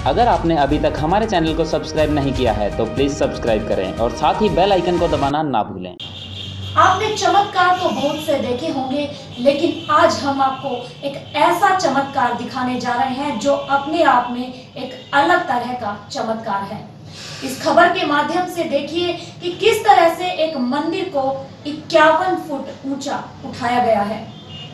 अगर आपने अभी तक हमारे चैनल को सब्सक्राइब नहीं किया है तो प्लीज़ सब्सक्राइब करें और साथ ही बेल आइकन को दबाना ना भूलें। आपने चमत्कार तो बहुत से देखे होंगे, लेकिन आज हम आपको एक ऐसा चमत्कार दिखाने जा रहे हैं जो अपने आप में एक अलग तरह का चमत्कार है। इस खबर के माध्यम से देखिए कि किस तरह से एक मंदिर को 51 फुट ऊंचा उठाया गया है।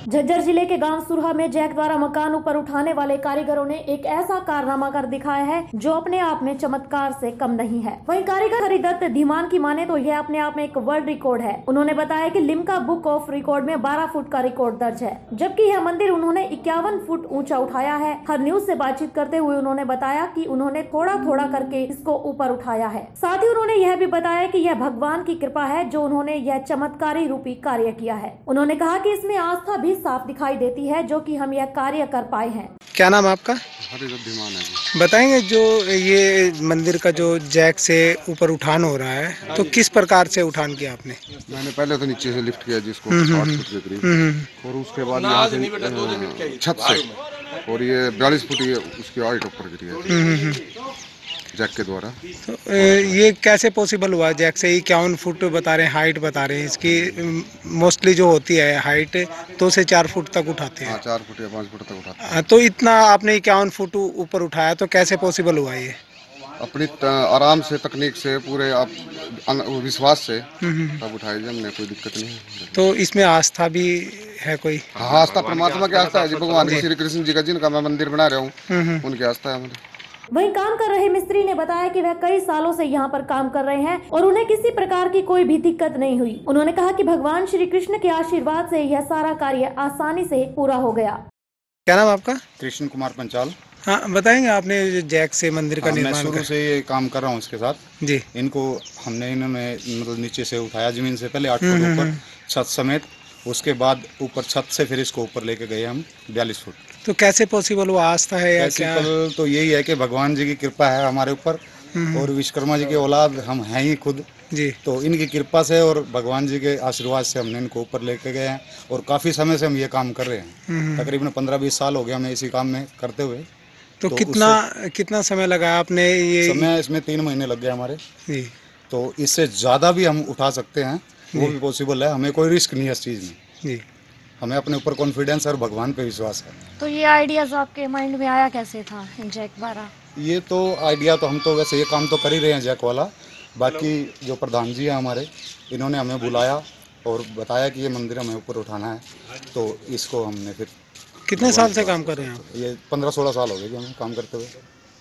झज्जर जिले के गांव सुरहा में जैक द्वारा मकान ऊपर उठाने वाले कारीगरों ने एक ऐसा कारनामा कर दिखाया है जो अपने आप में चमत्कार से कम नहीं है। वहीं कारीगर हरिदत्त धीमान की माने तो यह अपने आप में एक वर्ल्ड रिकॉर्ड है। उन्होंने बताया कि लिम्का बुक ऑफ रिकॉर्ड में 12 फुट का रिकॉर्ड दर्ज है, जबकि यह मंदिर उन्होंने 51 फुट ऊंचा उठाया है। हर न्यूज से बातचीत करते हुए उन्होंने बताया कि उन्होंने थोड़ा थोड़ा करके इसको ऊपर उठाया है। साथ ही उन्होंने यह भी बताया कि यह भगवान की कृपा है जो उन्होंने यह चमत्कारी रूपी कार्य किया है। उन्होंने कहा कि इसमें आस्था भी साफ दिखाई देती है जो कि हम यह कार्य कर पाए हैं। क्या नाम आपका? हरिदत्त धीमान है। बताएंगे जो ये मंदिर का जो जैक से ऊपर उठान हो रहा है तो किस प्रकार से उठान किया आपने? मैंने पहले तो नीचे से लिफ्ट किया जिसको 8 फुट के करीब, और उसके बाद यहाँ से छत से, और ये 42 फुट ये उसकी हाइट ऊपर गिरी है जैक के द्वारा। तो ये कैसे पॉसिबल हुआ? जैक से 51 फुट बता रहे हैं, हाइट बता रहे हैं इसकी। मोस्टली जो होती है हाइट 2 से 4 फुट तक उठाते हैं। 4 फुट या 5 फुट तक उठाते हैं। तो इतना आपने 51 फुट ऊपर उठाया तो कैसे पॉसिबल हुआ ये? अपनी आराम से, तकनीक से, पूरे आप विश्वास से तब उठाए जी हमने, कोई दिक्कत नहीं है। तो इसमें आस्था भी है कोई? हाँ, आस्था परमात्मा की आस्था है जी, भगवान श्री कृष्ण जी का जिनका मैं मंदिर बना रहा हूँ उनकी आस्था है मुझे। वहीं काम कर रहे मिस्त्री ने बताया कि वह कई सालों से यहाँ पर काम कर रहे हैं और उन्हें किसी प्रकार की कोई भी दिक्कत नहीं हुई। उन्होंने कहा कि भगवान श्री कृष्ण के आशीर्वाद से यह सारा कार्य आसानी से पूरा हो गया। क्या नाम आपका? कृष्ण कुमार पंचाल। हाँ, बताएंगे आपने जैक से मंदिर का निर्माण? मैं शुरू से ये काम कर रहा हूँ इसके साथ जी। इन्होंने मतलब नीचे से उठाया जमीन से, पहले 8 फुट ऊपर छत समेत, उसके बाद ऊपर छत से फिर इसको ऊपर लेके गए हम 42 फुट। तो कैसे पॉसिबल हुआ? आस्था है या क्या? पॉसिबल तो यही है कि भगवान जी की कृपा है हमारे ऊपर, और विश्वकर्मा जी के औलाद हम हैं ही खुद जी। तो इनकी कृपा से और भगवान जी के आशीर्वाद से हमने इनको ऊपर लेके गए हैं, और काफ़ी समय से हम ये काम कर रहे हैं। तकरीबन 15-20 साल हो गया हमें इसी काम में करते हुए। तो कितना समय लगा आपने? ये समय इसमें 3 महीने लग गए हमारे जी। तो इससे ज़्यादा भी हम उठा सकते हैं, वो भी पॉसिबल है। हमें कोई रिस्क नहीं है इस चीज़ में जी। हमें अपने ऊपर कॉन्फिडेंस और भगवान पे विश्वास है। तो ये आइडियाज आपके माइंड में आया कैसे था जैक द्वारा? ये तो आइडिया तो हम तो वैसे ये काम तो कर ही रहे हैं जैक वाला। बाकी जो प्रधान जी हैं हमारे, इन्होंने हमें बुलाया और बताया कि ये मंदिर हमें ऊपर उठाना है, तो इसको हमने फिर। कितने साल से काम कर रहे हैं आप? ये 15-16 साल हो गए हमें काम करते हुए।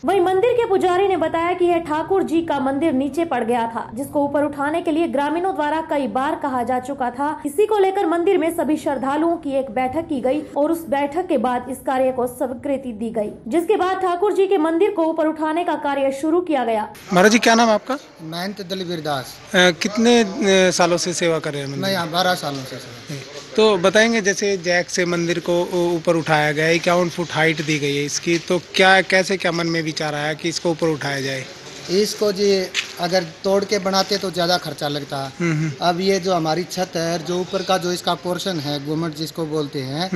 वहीं मंदिर के पुजारी ने बताया कि यह ठाकुर जी का मंदिर नीचे पड़ गया था, जिसको ऊपर उठाने के लिए ग्रामीणों द्वारा कई बार कहा जा चुका था। इसी को लेकर मंदिर में सभी श्रद्धालुओं की एक बैठक की गई और उस बैठक के बाद इस कार्य को स्वीकृति दी गई, जिसके बाद ठाकुर जी के मंदिर को ऊपर उठाने का कार्य शुरू किया गया। महाराज जी, क्या नाम आपका? महंत दलवीर दास। कितने सालों से सेवा कर रहे हैं? मैं यहाँ 12 सालों से। तो बताएंगे जैसे जैक से मंदिर को ऊपर उठाया गया है, 51 फुट हाइट दी गई है इसकी, तो क्या मन में विचार आया कि इसको ऊपर उठाया जाए? इसको जी अगर तोड़ के बनाते तो ज़्यादा खर्चा लगता है। अब ये जो हमारी छत है, जो ऊपर का जो इसका पोर्शन है, गुम्बद जिसको बोलते हैं,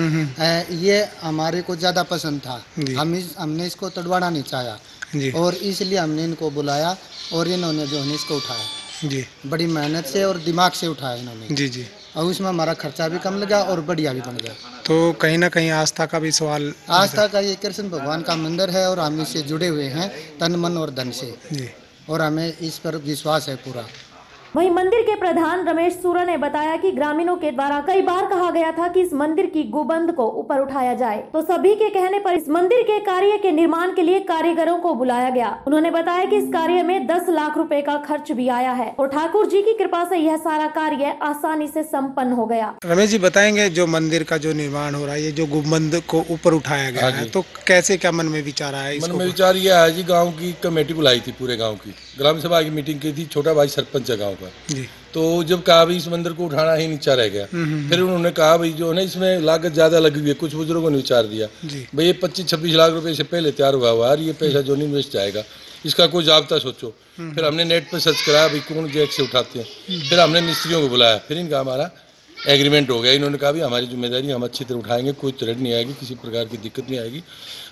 ये हमारे को ज़्यादा पसंद था। हमने इसको तोड़वाना नहीं चाहा और इसलिए हमने इनको बुलाया और इन्होंने जो है इसको उठाया जी। बड़ी मेहनत से और दिमाग से उठाया इन्होंने जी। और उसमें हमारा खर्चा भी कम लगा और बढ़िया भी बन गया। तो कहीं ना कहीं आस्था का भी सवाल? आस्था का, ये कृष्ण भगवान का मंदिर है और हम इससे जुड़े हुए हैं तन मन और धन से जी, और हमें इस पर विश्वास है पूरा। वहीं मंदिर के प्रधान रमेश सूरा ने बताया कि ग्रामीणों के द्वारा कई बार कहा गया था कि इस मंदिर की गुंबद को ऊपर उठाया जाए, तो सभी के कहने पर इस मंदिर के कार्य के निर्माण के लिए कारीगरों को बुलाया गया। उन्होंने बताया कि इस कार्य में 10 लाख रुपए का खर्च भी आया है और ठाकुर जी की कृपा से यह सारा कार्य आसानी से संपन्न हो गया। रमेश जी, बताएंगे जो मंदिर का जो निर्माण हो रहा है, ये जो गुंबद को ऊपर उठाया गया है, तो कैसे क्या मन में विचार आया? मन में विचार ये आया जी, गाँव की कमेटी बुलाई थी, पूरे गाँव की ग्राम सभा की मीटिंग की थी, छोटा भाई सरपंच है गाँव का जी। तो जब कहा भाई इस मंदिर को उठाना ही नीचा रह गया, फिर उन्होंने कहा भाई जो है ना इसमें लागत ज्यादा लगी हुई है। कुछ बुजुर्गों ने विचार दिया भाई ये 25-26 लाख रुपए से पहले तैयार हुआ हुआ है, ये पैसा जो नहीं वेस्ट जाएगा, इसका कोई जाब्ता सोचो। फिर हमने नेट पर सर्च कराया भाई कौन जैक से उठाते हैं, फिर हमने मिस्त्रियों को बुलाया, फिर इनका हमारा एग्रीमेंट हो गया। इन्होंने कहा भी हमारी जिम्मेदारी हम अच्छी तरह उठाएंगे, कोई थ्रेड नहीं आएगी, किसी प्रकार की दिक्कत नहीं आएगी।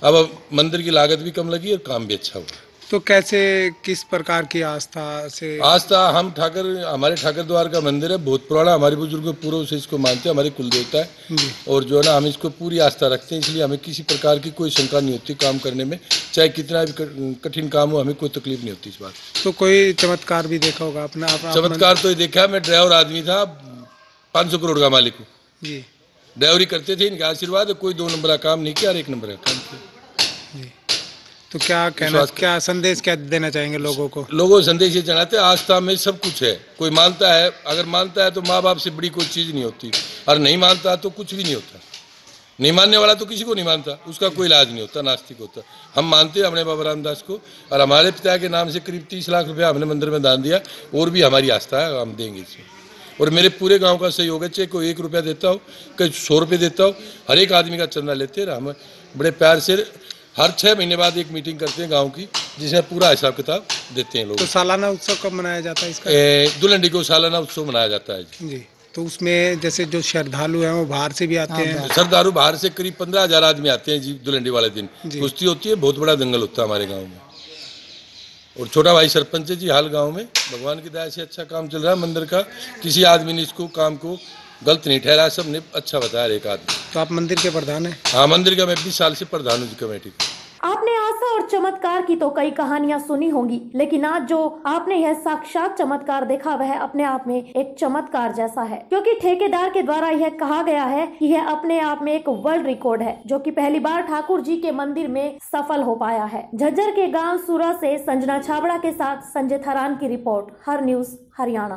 अब मंदिर की लागत भी कम लगी और काम भी अच्छा हुआ। तो कैसे, किस प्रकार की आस्था से? आस्था, हम ठाकर, हमारे ठाकर द्वार का मंदिर है, बहुत पुराना, हमारे बुजुर्ग पूर्व से इसको मानते हैं, हमारे कुल देवता है। और जो है ना, हम इसको पूरी आस्था रखते हैं, इसलिए हमें किसी प्रकार की कोई शंका नहीं होती काम करने में। चाहे कितना भी कठिन काम हो, हमें कोई तकलीफ नहीं होती इस बात। तो कोई चमत्कार भी देखा होगा अपना? चमत्कार तो ये देखा, मैं ड्राइवर आदमी था, 500 करोड़ का मालिक हूँ जी। ड्राइवरी करते थे, इनका आशीर्वाद, कोई 2 नंबर का काम नहीं किया और 1 नंबर का काम किया। तो क्या कहना, क्या संदेश क्या देना चाहेंगे लोगों को? लोगों को संदेश ये चलाते हैं, आस्था में सब कुछ है। कोई मानता है, अगर मानता है तो माँ बाप से बड़ी कोई चीज़ नहीं होती, और नहीं मानता तो कुछ भी नहीं होता। नहीं मानने वाला तो किसी को नहीं मानता, उसका कोई इलाज नहीं होता, नास्तिक होता। हम मानते हैं अपने बाबा रामदास को, और हमारे पिता के नाम से करीब 30 लाख रुपया हमने मंदिर में दान दिया, और भी हमारी आस्था है, हम देंगे इसमें। और मेरे पूरे गांव का सहयोग है, चाहे कोई 1 रुपया देता हो, कोई 100 रुपये देता हो, हर एक आदमी का चंदा लेते हैं। हम बड़े प्यार से हर 6 महीने बाद एक मीटिंग करते हैं गांव की, जिसमें पूरा हिसाब किताब देते हैं लोग। तो सालाना उत्सव कब मनाया जाता है इसका? दुल्हनडी को सालाना उत्सव मनाया जाता है जी। तो उसमें जैसे जो श्रद्धालु हैं वो बाहर से भी आते हैं? श्रद्धालु बाहर से करीब 15,000 आदमी आते हैं जी। दुल्हनडी वाले दिन कुश्ती होती है, बहुत बड़ा दंगल होता है हमारे गाँव में। और छोटा भाई सरपंच है जी हाल गाँव में, भगवान की दया से अच्छा काम चल रहा है मंदिर का। किसी आदमी ने इसको काम को गलत नहीं ठहरा, सबने अच्छा बताया एक आदमी। तो आप मंदिर के प्रधान हैं? हाँ, मंदिर का मैं 20 साल से प्रधान हूँ जी कमेटी का। आपने आस्था और चमत्कार की तो कई कहानियां सुनी होंगी, लेकिन आज जो आपने यह साक्षात चमत्कार देखा वह अपने आप में एक चमत्कार जैसा है, क्योंकि ठेकेदार के द्वारा यह कहा गया है कि यह अपने आप में एक वर्ल्ड रिकॉर्ड है, जो कि पहली बार ठाकुर जी के मंदिर में सफल हो पाया है। झज्जर के गाँव सूरा से संजना छाबड़ा के साथ संजय थरान की रिपोर्ट, हर न्यूज हरियाणा।